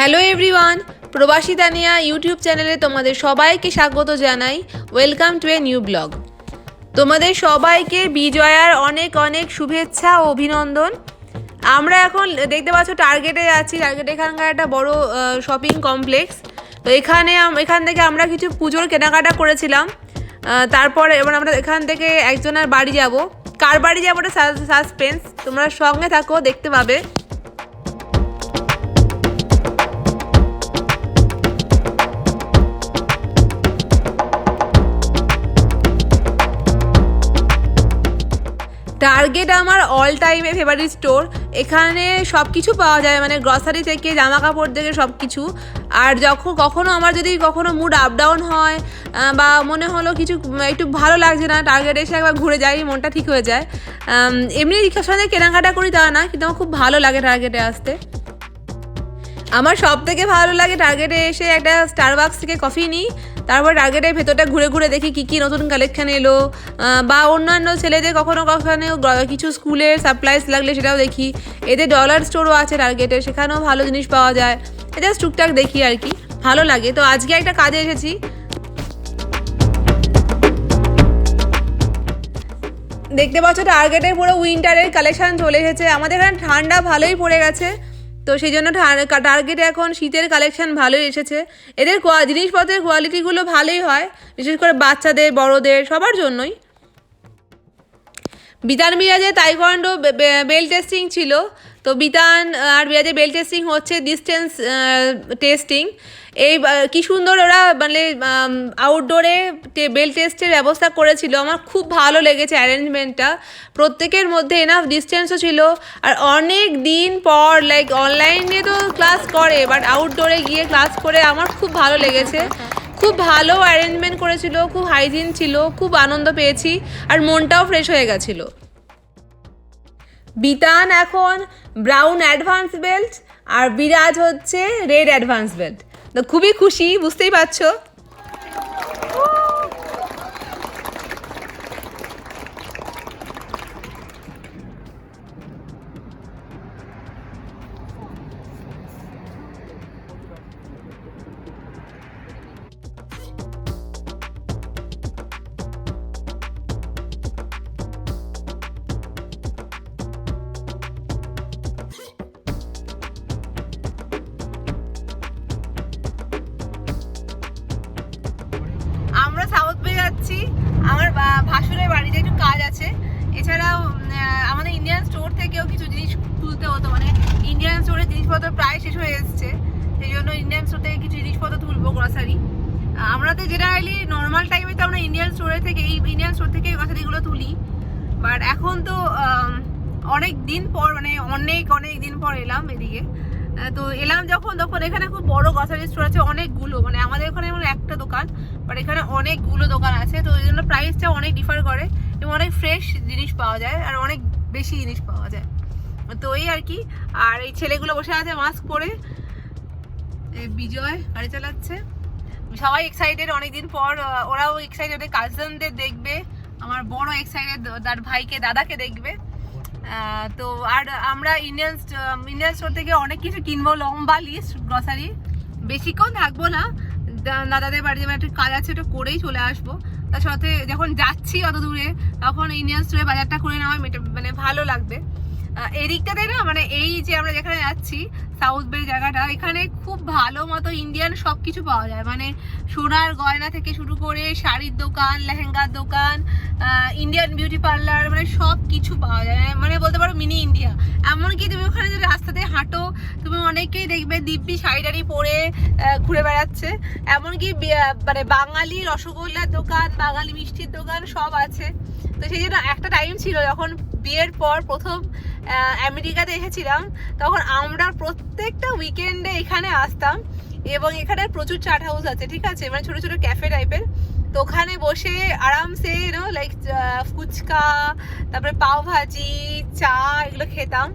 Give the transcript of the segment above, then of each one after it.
Hello everyone, প্রবাসী Tania YouTube চ্যানেলে তোমাদের সবাইকে স্বাগত জানাই। Welcome to a new blog. তোমাদের সবাইকে বিজয়ার অনেক অনেক শুভেচ্ছা ও অভিনন্দন। আমরা এখন দেখতে পাচ্ছ টার্গেটে আছি। টার্গেট এখানকার একটা বড় শপিং কমপ্লেক্স। তো এখান থেকে আমরা কিছু পুজোর কেনাকাটা করেছিলাম। তারপরে এবার আমরা এখান থেকে একজনের বাড়ি যাব। কার বাড়ি যাবো ওটা সাসপেন্স, তোমরা সঙ্গে থাকো, দেখতে পাবে। টার্গেট আমার অল টাইমে ফেভারিট স্টোর। এখানে সব কিছু পাওয়া যায়, মানে গ্রসারি থেকে জামা কাপড় থেকে সব কিছু। আর যখন কখনও আমার যদি কখনো মুড আপ ডাউন হয় বা মনে হলো কিছু একটু ভালো লাগছে না, টার্গেট এসে একবার ঘুরে যাই, মনটা ঠিক হয়ে যায়। এমনি রিক্সার সঙ্গে কেনাকাটা করি তা না, কিন্তু আমার খুব ভালো লাগে টার্গেটে আসতে। আমার সব থেকে ভালো লাগে টার্গেটে এসে একটা স্টারবাক্স থেকে কফি নিই, তারপর টার্গেটের ভেতরটা ঘুরে ঘুরে দেখি কী কী নতুন কালেকশান এলো, বা অন্যান্য ছেলেদের কখনো কিছু স্কুলের সাপ্লাইস লাগলে সেটাও দেখি। এদের ডলার স্টোরও আছে টার্গেটে, সেখানেও ভালো জিনিস পাওয়া যায়। এটা টুকটাক দেখি আর কি, ভালো লাগে। তো আজকে একটা কাজে এসেছি। দেখতে পাচ্ছ টার্গেটে পুরো উইন্টারের কালেকশান চলে এসেছে। আমাদের এখানে ঠান্ডা ভালোই পড়ে গেছে, তো সেই জন্য টার্গেটে এখন শীতের কালেকশান ভালোই এসেছে। এদের জিনিসপত্রের কোয়ালিটিগুলো ভালোই হয়, বিশেষ করে বাচ্চাদের, বড়োদের, সবার জন্যই। বিতান বিরাজে তাইকোয়ান্ডো বেল টেস্টিং ছিল, তো বিতান আর বিরাজে বেল টেস্টিং হচ্ছে, ডিস্টেন্স টেস্টিং। এই কী সুন্দর ওরা মানে আউটডোরে বেল টেস্টের ব্যবস্থা করেছিল। আমার খুব ভালো লেগেছে অ্যারেঞ্জমেন্টটা। প্রত্যেকের মধ্যে এনাফ ডিস্টেন্সও ছিল। আর অনেক দিন পর অনলাইনে তো ক্লাস করে, বাট আউটডোরে গিয়ে ক্লাস করে আমার খুব ভালো লেগেছে। খুব ভালো অ্যারেঞ্জমেন্ট করেছিল, খুব হাইজিন ছিল, খুব আনন্দ পেয়েছি, আর মনটাও ফ্রেশ হয়ে গেছিলো। বিতান এখন ব্রাউন অ্যাডভান্স বেল্ট আর বিরাজ হচ্ছে রেড অ্যাডভান্স বেল্ট। তো খুবই খুশি, বুঝতেই পারছো। আমরা সাউথ বে যাচ্ছি, আমার ভাসুরের বাড়িতে একটু কাজ আছে। এছাড়াও আমাদের ইন্ডিয়ান স্টোর থেকেও কিছু জিনিস তুলতে হতো, মানে ইন্ডিয়ান স্টোরের জিনিসপত্র প্রায় শেষ হয়ে এসছে, সেই জন্য ইন্ডিয়ান স্টোর থেকে কিছু জিনিসপত্র তুলবো, গ্রসারি। আমরা তো জেনারেলি নর্মাল টাইমে তো আমরা ইন্ডিয়ান স্টোর থেকে গ্রসারিগুলো তুলি, বাট এখন তো অনেক দিন পর, মানে অনেক দিন পর এলাম এদিকে। তো এলাম যখন, তখন এখানে খুব বড় গ্রসারি স্টোর আছে অনেকগুলো, মানে আমাদের ওখানে যেমন একটা দোকান, বাট এখানে অনেকগুলো দোকান আছে। তো এই জন্য প্রাইসটা অনেক ডিফার করে এবং অনেক ফ্রেশ জিনিস পাওয়া যায় আর অনেক বেশি জিনিস পাওয়া যায়। তো এই আর কি। আর এই ছেলেগুলো বসে আছে মাস্ক পরে, বিজয় গাড়ি চালাচ্ছে। সবাই এক্সাইটেড, অনেকদিন পর ওরাও এক্সাইটেড, কাজিনদের দেখবে, আমার বড় এক্সাইটেড তার ভাইকে, দাদাকে দেখবে। তো আর আমরা ইন্ডিয়ান স্টোর থেকে অনেক কিছু কিনবো, লম্বা লিস্ট গ্রসারি। বেশিক্ষণ থাকবো না, দাদাদের বাড়িতে একটা কাজ আছে, ওটা করেই চলে আসবো। তার সাথে যখন যাচ্ছি অত দূরে, তখন ইন্ডিয়ান স্টোরে বাজারটা করে নেওয়া মানে ভালো লাগবে। এই দিকটাতে না, মানে এই যে আমরা যেখানে যাচ্ছি সাউথ বে জায়গাটা, এখানে খুব ভালো মতো ইন্ডিয়ান সব কিছু পাওয়া যায়, মানে সোনার গয়না থেকে শুরু করে শাড়ির দোকান, লেহেঙ্গার দোকান, ইন্ডিয়ান বিউটি পার্লার, মানে সব কিছু পাওয়া যায়, মানে বলতে পারো মিনি ইন্ডিয়া। এমনকি তুমি ওখানে যদি রাস্তাতে হাঁটো, তুমি অনেকেই দেখবে দিব্যি শাড়ি পরে ঘুরে বেড়াচ্ছে। এমনকি মানে বাঙালি রসগোল্লার দোকান, বাঙালি মিষ্টির দোকান সব আছে। তো সেই জন্য একটা টাইম ছিল যখন বিয়ের পর প্রথম আমেরিকাতে এসেছিলাম, তখন আমরা প্রত্যেকটা উইকেন্ডে এখানে আসতাম, এবং এখানে প্রচুর চাট হাউস আছে, ঠিক আছে, মানে ছোট ছোট ক্যাফে টাইপের। তো ওখানে বসে আরামসে ফুচকা, তারপরে পাও ভাজি, চা, এগুলো খেতাম।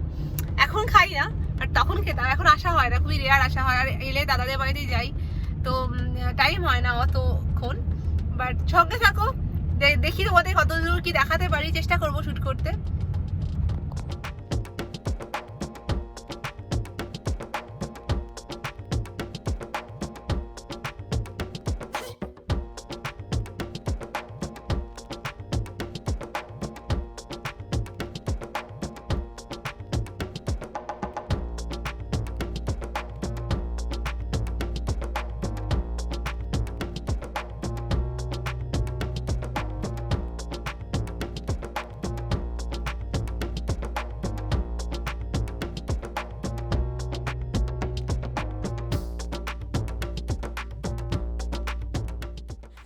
এখন খাই না, আর তখন খেতাম। এখন আসা হয় না, খুবই রেয়ার আসা হয়, আর এলে দাদাদের বাড়িতেই যাই, তো টাইম হয় না অতক্ষণ। বাট সঙ্গে থাকো, দেখি তোমাদের কত দূর কি দেখাতে পারি, চেষ্টা করবো শুট করতে।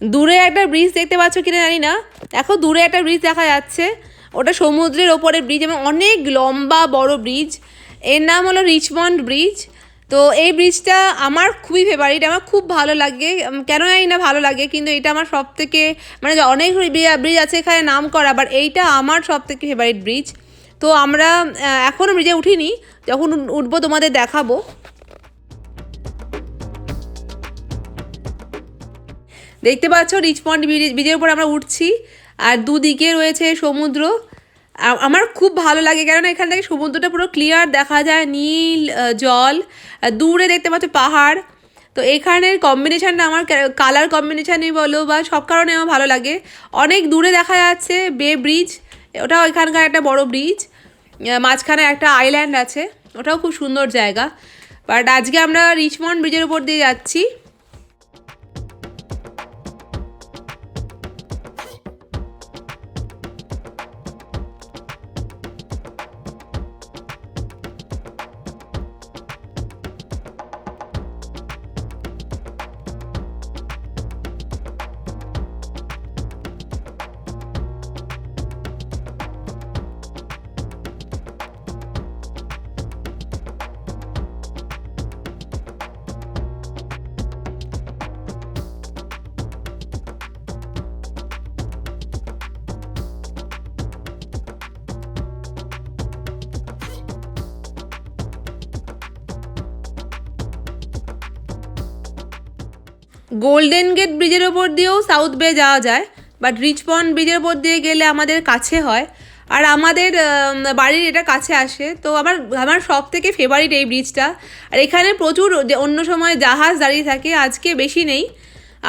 দূরে একটা ব্রিজ দেখতে পাচ্ছ কিনা জানি না, দেখো দূরে একটা ব্রিজ দেখা যাচ্ছে, ওটা সমুদ্রের ওপরে ব্রিজ এবং অনেক লম্বা বড় ব্রিজ। এর নাম হলো রিচমন্ড ব্রিজ। তো এই ব্রিজটা আমার খুবই ফেভারিট, আমার খুব ভালো লাগে, কেন জানি না ভালো লাগে, কিন্তু এটা আমার সব থেকে মানে অনেক ব্রিজ আছে এখানে নাম করা, বাট এইটা আমার সব থেকে ফেভারিট ব্রিজ। তো আমরা এখনও ব্রিজে উঠিনি, যখন উঠবো তোমাদের দেখাবো। দেখতে পাচ্ছ রিচমন্ড ব্রিজের উপর আমরা উঠছি, আর দুদিকে রয়েছে সমুদ্র। আমার খুব ভালো লাগে, কেননা এখান থেকে সমুদ্রটা পুরো ক্লিয়ার দেখা যায়, নীল জল, দূরে দেখতে পাচ্ছ পাহাড়। তো এখানের কম্বিনেশানটা আমার কালার কম্বিনেশানই বলো বা সব কারণে আমার ভালো লাগে। অনেক দূরে দেখা যাচ্ছে বে ব্রিজ, ওটাও এখানকার একটা বড় ব্রিজ, মাঝখানে একটা আইল্যান্ড আছে, ওটাও খুব সুন্দর জায়গা। বাট আজকে আমরা রিচমন্ড ব্রিজের উপর দিয়ে যাচ্ছি। গোল্ডেন গেট ব্রিজের ওপর দিয়েও সাউথ বে যাওয়া যায়, বাট রিচমন্ড ব্রিজের ওপর দিয়ে গেলে আমাদের কাছে হয়, আর আমাদের বাড়ির এটা কাছে আসে। তো আমার সব থেকে ফেভারিট এই ব্রিজটা। আর এখানে প্রচুর অন্য সময় জাহাজ দাঁড়িয়ে থাকে, আজকে বেশি নেই।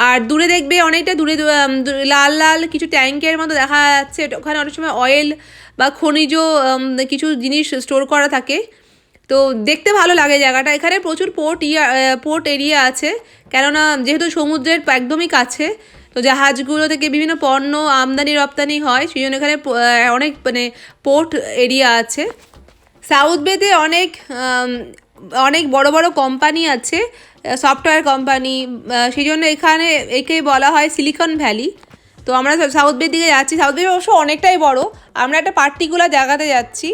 আর দূরে দেখবে অনেকটা দূরে লাল লাল কিছু ট্যাঙ্কের মতো দেখা যাচ্ছে, ওখানে অনেক সময় অয়েল বা খনিজ কিছু জিনিস স্টোর করা থাকে। তো দেখতে ভালো লাগে জায়গাটা। এখানে প্রচুর পোর্ট এরিয়া আছে, কেননা যেহেতু সমুদ্রের একদমই কাছে, তো জাহাজগুলো থেকে বিভিন্ন পণ্য আমদানি রপ্তানি হয়, সেই জন্য এখানে অনেক মানে পোর্ট এরিয়া আছে। সাউথ বেতে অনেক বড় বড় কোম্পানি আছে, সফটওয়্যার কোম্পানি, সেই জন্য এখানে একে বলা হয় সিলিকন ভ্যালি। তো আমরা সাউথ বের দিকে যাচ্ছি, সাউথ বে অবশ্য অনেকটাই বড়, আমরা একটা পার্টিকুলার জায়গাতে যাচ্ছি।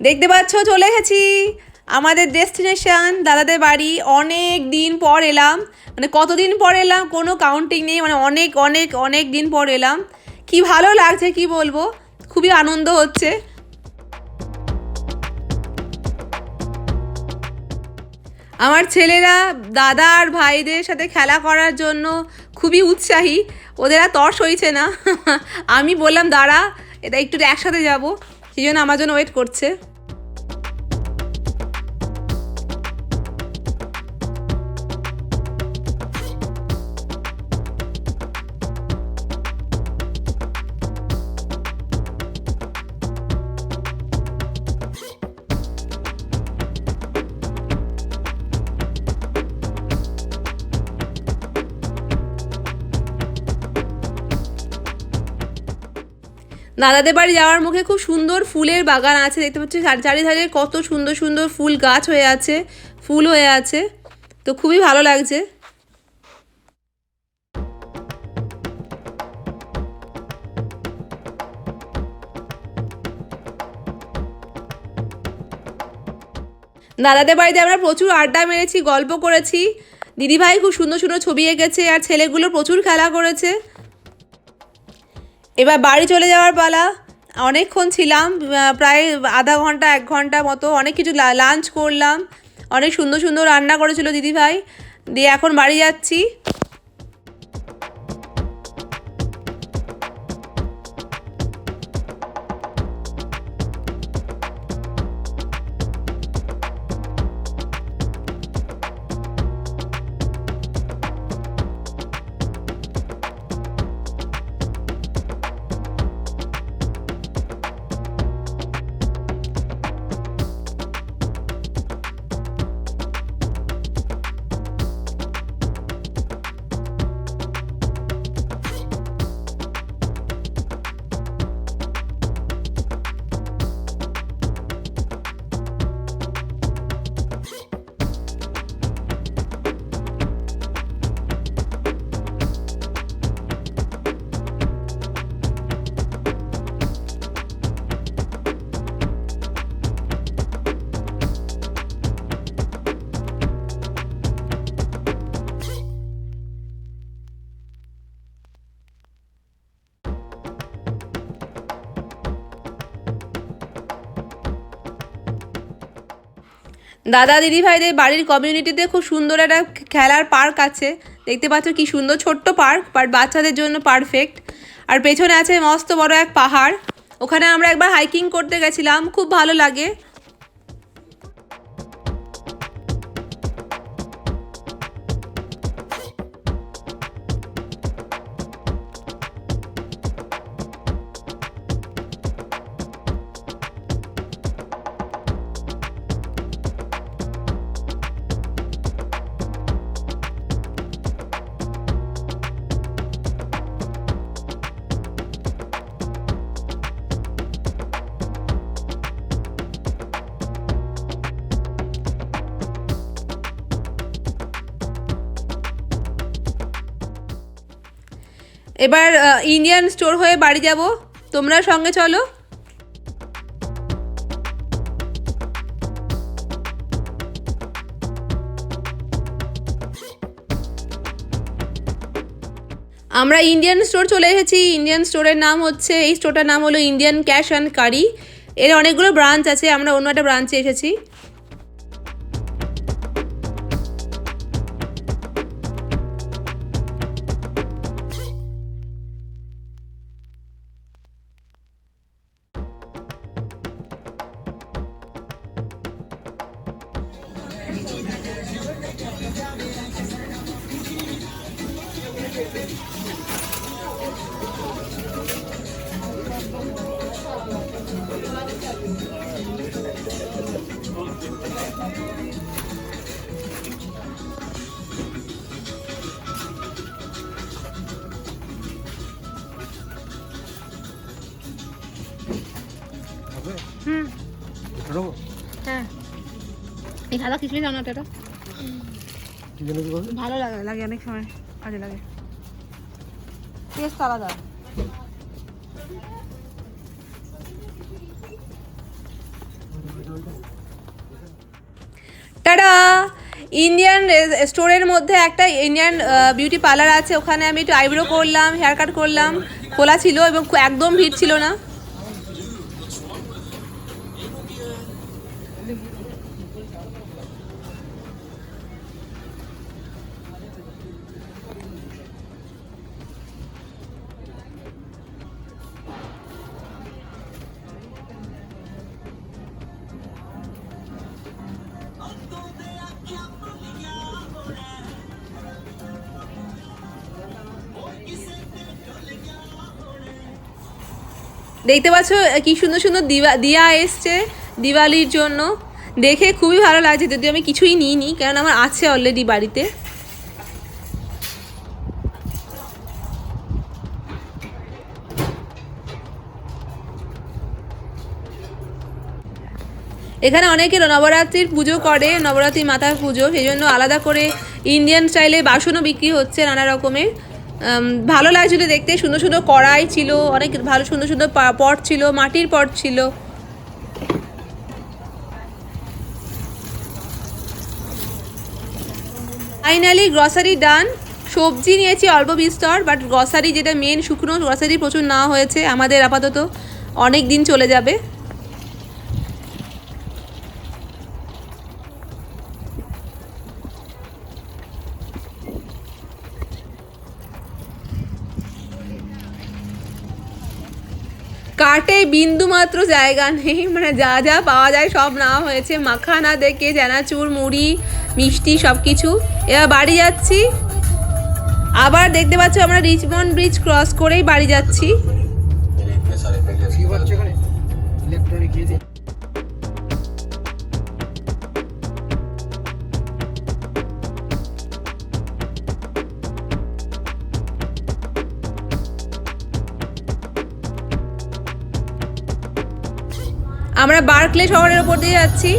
দেখতে পাচ্ছ চলে এসেছি আমাদের ডেস্টিনেশন দাদাদের বাড়ি। অনেক দিন পর এলাম, মানে কতদিন পর এলাম কোনো কাউন্টিং নেই, মানে অনেক অনেক অনেক দিন পর এলাম। কি ভালো লাগছে কি বলবো, খুবই আনন্দ হচ্ছে। আমার ছেলেরা দাদা আর ভাইদের সাথে খেলা করার জন্য খুবই উৎসাহী, ওদের আর তর সইছে না। আমি বললাম দাঁড়া, এটা একটু একসাথে যাবো, সেই জন্য আমার জন্য ওয়েট করছে। দাদাদের বাড়ি যাওয়ার মুখে খুব সুন্দর ফুলের বাগান আছে, দেখতে পাচ্ছি চারিধারে কত সুন্দর সুন্দর ফুল গাছ হয়ে আছে, ফুল হয়ে আছে, তো খুবই ভালো লাগছে। দাদাদের বাড়িতে আমরা প্রচুর আড্ডা মেরেছি, গল্প করেছি, দিদিভাই খুব সুন্দর সুন্দর ছবি এঁকেছে আর ছেলেগুলো প্রচুর খেলা করেছে। এবার বাড়ি চলে যাওয়ার পালা। অনেকক্ষণ ছিলাম, প্রায় আধা ঘন্টা 1 ঘন্টা মতো, অনেক কিছু লাঞ্চ করলাম, অনেক সুন্দর সুন্দর রান্না করেছিল দিদিভাই, দিয়ে এখন বাড়ি যাচ্ছি। দাদা দিদিভাইদের বাড়ির কমিউনিটিতে খুব সুন্দর একটা খেলার পার্ক আছে, দেখতে পাচ্ছ কি সুন্দর ছোট্ট পার্ক, বাট বাচ্চাদের জন্য পারফেক্ট। আর পেছনে আছে মস্ত বড় এক পাহাড়, ওখানে আমরা একবার হাইকিং করতে গেছিলাম, খুব ভালো লাগে। এবার ইন্ডিয়ান স্টোর হয়ে বাড়ি যাব, তোমরা সঙ্গে চলো। আমরা ইন্ডিয়ান স্টোর চলে এসেছি। ইন্ডিয়ান স্টোরের নাম হচ্ছে, এই স্টোরটার নাম হলো ইন্ডিয়ান ক্যাশ অ্যান্ড কারি। এর অনেকগুলো ব্রাঞ্চ আছে, আমরা অন্য একটা ব্রাঞ্চে এসেছি। হ্যাঁ, এই সাদা কিশমিশ রান্নাটা ভালো লাগে অনেক সময় কাজে লাগে, টেস্ট আলাদা। টাটা। ইন্ডিয়ান স্টোরের মধ্যে একটা ইন্ডিয়ান বিউটি পার্লার আছে, ওখানে আমি একটু আইব্রো করলাম, হেয়ার কাট করলাম, খোলা ছিল এবং একদম ভিড় ছিল না। দেখতে পাচ্ছ কি সুন্দর সুন্দর দিয়া এসছে দিওয়ালির জন্য, দেখে খুবই ভালো লাগছে। যদিও আমি কিছুই নিইনি, কারণ আমার আছে অলরেডি বাড়িতে। এখানে অনেকে নবরাত্রির পুজো করে, নবরাত্রির মাতার পুজো, সেই জন্য আলাদা করে ইন্ডিয়ান স্টাইলে বাসনও বিক্রি হচ্ছে নানা রকমের। ভালো লাগছিল দেখতে, সুন্দর সুন্দর কড়াই ছিল, অনেক ভালো সুন্দর সুন্দর পট ছিল, মাটির পট ছিল। ফাইনালি গ্রসারি ডান। সবজি নিয়েছি অল্প বিস্তর, বাট গ্রসারি যেটা মেন শুকনো গ্রসারি প্রচুর নেওয়া হয়েছে, আমাদের আপাতত অনেক দিন চলে যাবে। কার্টে বিন্দু মাত্র জায়গা নেই, মানে যা যা পাওয়া যায় সব নেওয়া হয়েছে, মাখানা থেকে চানাচুর, মুড়ি, মিষ্টি সব কিছু। এবার বাড়ি যাচ্ছি। আবার দেখতে পাচ্ছ আমরা রিচমন্ড ব্রিজ ক্রস করেই বাড়ি যাচ্ছি। আমরা বার্কলে শহরের ওপর দিয়ে যাচ্ছি,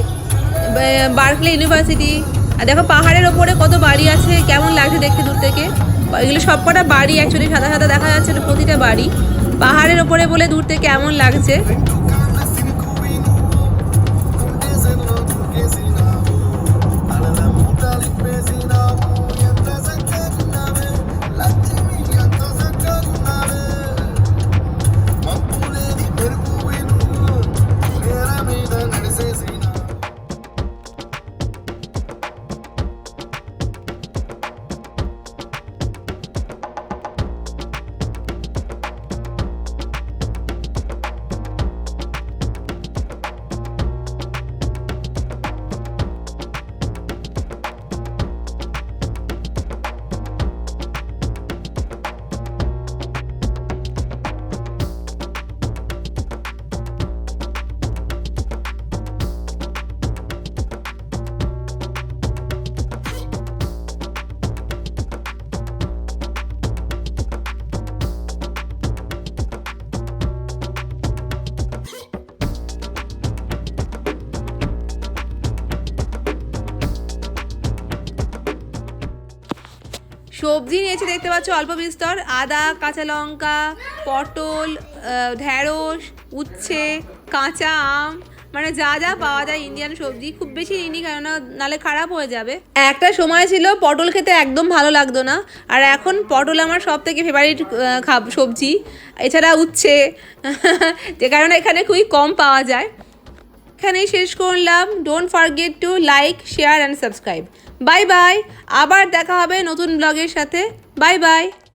বার্কলে ইউনিভার্সিটি। আর দেখো পাহাড়ের ওপরে কত বাড়ি আছে, কেমন লাগছে দেখতে দূর থেকে। এগুলো সবকটা বাড়ি, অ্যাকচুয়ালি সাদা সাদা দেখা যাচ্ছে প্রতিটা বাড়ি। পাহাড়ের ওপরে বলে দূর থেকে কেমন লাগছে। সবজি নিয়েছি দেখতে পাচ্ছ অল্প বিস্তর, আদা, কাঁচা লঙ্কা, পটল, ঢ্যাঁড়স, উচ্ছে, কাঁচা আম, মানে যা যা পাওয়া যায় ইন্ডিয়ান সবজি। খুব বেশি নিইনি, কেননা নালে খারাপ হয়ে যাবে। একটা সময় ছিল পটল খেতে একদম ভালো লাগতো না, আর এখন পটল আমার সব থেকে ফেভারিট সবজি। এছাড়া উচ্ছে যে কারণে এখানে খুবই কম পাওয়া যায়। এখানেই শেষ করলাম। Don't forget to like, share and subscribe. Bye bye, আবার দেখা হবে নতুন ব্লগের সাথে। Bye bye.